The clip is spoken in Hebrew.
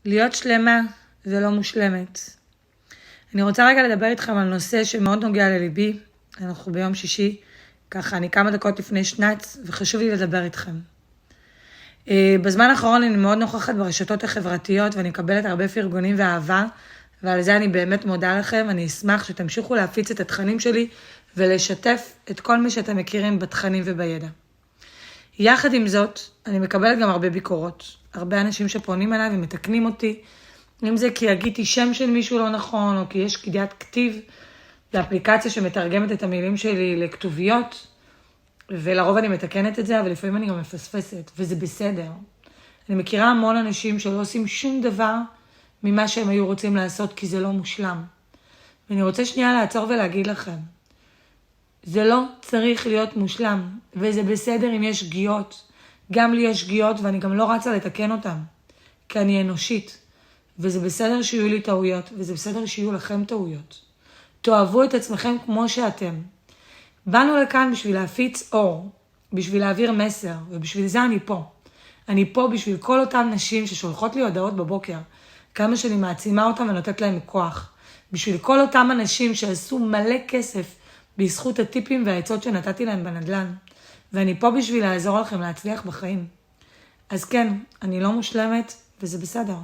להיות שלמה ולא מושלמת. אני רוצה רגע לדבר איתכם על נושא שמאוד נוגע לליבי. אנחנו ביום שישי, ככה אני כמה דקות לפני שנץ, וחשוב לי לדבר איתכם. בזמן האחרון אני מאוד נוכחת ברשתות החברתיות, ואני מקבלת הרבה פרגונים ואהבה, ועל זה אני באמת מודה לכם. אני אשמח שתמשיכו להפיץ את התכנים שלי, ולשתף את כל מי שאתם מכירים בתכנים ובידע. יחד עם זאת, אני מקבלת גם הרבה ביקורות. הרבה אנשים שפונים אליי ומתקנים אותי, אם זה כי הגיתי שם של מישהו לא נכון, או כי יש קדיעת כתיב, לאפליקציה שמתרגמת את המילים שלי לכתוביות, ולרוב אני מתקנת את זה, אבל לפעמים אני גם מפספסת, וזה בסדר. אני מכירה המון אנשים שלא עושים שום דבר ממה שהם היו רוצים לעשות, כי זה לא מושלם. ואני רוצה שנייה לעצור ולהגיד לכם, זה לא צריך להיות מושלם, וזה בסדר אם יש שגיאות. גם לי יש שגיאות, ואני גם לא רצה לתקן אותם, כי אני אנושית. וזה בסדר שיהיו לי טעויות, וזה בסדר שיהיו לכם טעויות. תאהבו את עצמכם כמו שאתם. באנו לכאן בשביל להפיץ אור, בשביל להעביר מסר, ובשביל זה אני פה. אני פה בשביל כל אותם נשים ששולחות לי הודעות בבוקר, כמה שאני מעצימה אותם ונותנת להם כוח. בשביל כל אותם אנשים שעשו מלא כסף בזכות הטיפים והעצות שנתתי להם בנדלן. ואני פה בשביל לעזור לכם להצליח בחיים. אז כן, אני לא מושלמת, וזה בסדר.